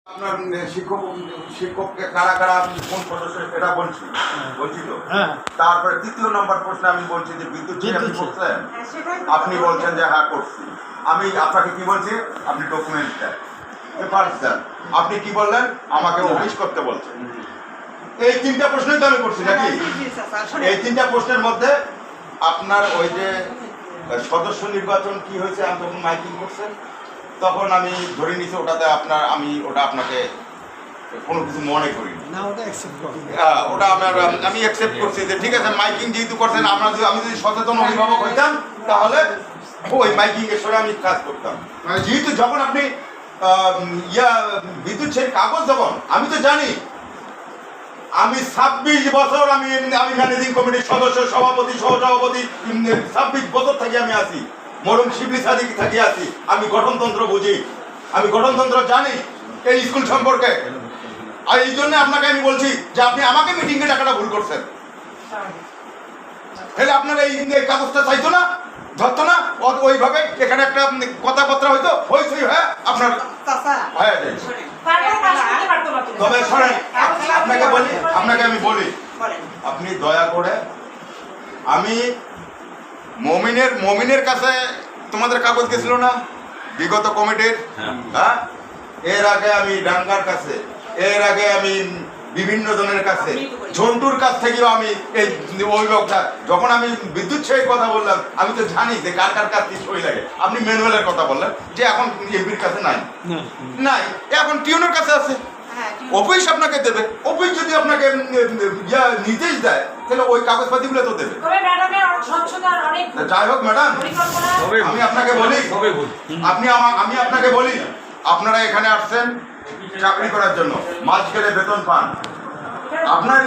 আপনার শিক্ষককে কারা কারা কোন সদস্য এটা বলছি তো। তারপরে তৃতীয় নম্বর প্রশ্নে আমি বলছি যে বিদ্যুৎ আপনি করছেন, আপনি বলছেন যে হ্যাঁ করছি। আমি আপনাকে কি বলছি, আপনি ডকুমেন্ট দেন, পেপারস দেন। আপনি কি বললেন, আমাকে অফিস করতে বলছেন। এই তিনটা প্রশ্নই তো আমি করছি নাকি? এই তিনটা প্রশ্নের মধ্যে আপনার ওই যে সদস্য নির্বাচন কি হয়েছে, আমি তখন মাইকিং করছেন, তখন আমি ধরে নিছি ওটাতে আপনার, আমি ওটা আপনাকে কোনো কিছু মনে করি না, ওটা আমি অ্যাকসেপ্ট করছি যে ঠিক আছে মাইকিং যেহেতু করছেন, আমি যদি সচেতন অভিভাবক হইতাম তাহলে ওই মাইকিং এর সঙ্গে আমি কাজ করতাম। যেহেতু যখন আপনি বিদ্যুৎ সেই কাগজ যখন, আমি তো জানি আমি 26 বছর আমি ম্যানেজিং কমিটির সদস্য, সভাপতি, সহসভাপতি, 26 বছর থেকে আমি আছি, মরম শিবলি সাদিক থাকি আছি। আমি গঠনতন্ত্র বুঝি, আমি গঠনতন্ত্র জানি এই স্কুল সম্পর্কে। আর এই জন্য আপনাকে আমি বলছি যে আপনি আমাকে মিটিংয়ে টাকাটা ভুল করছেন। তাহলে আপনার এই কাগজটা চাইতো না, ধরতো না, ওইভাবে এখানে একটা কথাবার্তা হইতো, হয়েছে হ্যাঁ আপনার হয়ে যায়। তবে শোনেন, আপনাকে আমি বলি, আপনি দয়া করে, আমি মমিনের কাছে তোমাদের কাগজ গেছিল না বিগত কমিটির, হ্যাঁ, এর আগে আমি ডাঙ্গার কাছে, এর আগে আমি বিভিন্ন জনের কাছে, ঝন্টুর কাছ থেকেও আমি এই অভিভাবকটা, যখন আমি বিদ্যুৎ সেই কথা বললাম, আমি তো জানি যে কার কার কাছ থেকে সই লাগে। আপনি ম্যানুয়ালের কথা বললেন যে এখন এমপির কাছে নাই, এখন টিউনের কাছে আছে, অফিস আপনাকে দেবে। অফিস যদি আপনাকে নির্দেশ দেয় তাহলে ওই কাগজপাতিগুলো তো দেবে। যাই হোক ম্যাডাম, আমি আপনাকে বলি, আপনারা এখানে আসছেন চাকরি করার জন্য, মাস গেলে বেতন পান। আপনার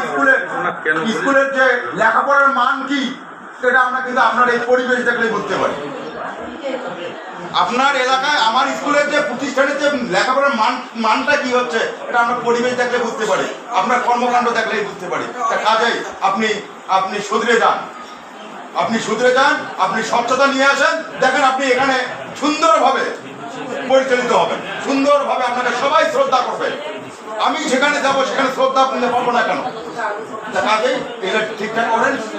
স্কুলের যে লেখাপড়ার মান কি সেটা আমরা কিন্তু আপনার এই পরিবেশ দেখলেই বুঝতে পারি। আপনার এলাকায় আমার স্কুলের যে প্রতিষ্ঠানের যে লেখাপড়ার মানটা কি হচ্ছে এটা আমরা পরিবেশ দেখলে বুঝতে পারি, আপনার কর্মকাণ্ড দেখলেই বুঝতে পারি। তা কাজেই আপনি শুধরে যান, আপনি স্বচ্ছতা নিয়ে আসেন। দেখেন আপনি এখানে সুন্দরভাবে পরিচালিত হবেন, সুন্দরভাবে আপনাকে সবাই শ্রদ্ধা করবে। আমি যেখানে যাবো সেখানে শ্রদ্ধা আপনি পাবো না কেন? কাজেই এগুলো ঠিকঠাক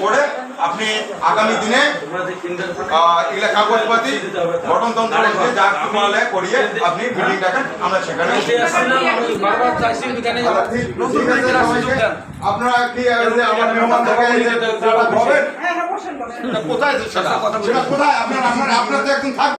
করে আপনি আগামী দিনে এগুলো কাগজপাতি গঠনতন্ত্র যা করিয়ে আপনি মিটিং ডাকেন, আমরা সেখানে। আপনারা কি আমার মেহমান কোথায় আপনার তো একদিন থাকবে।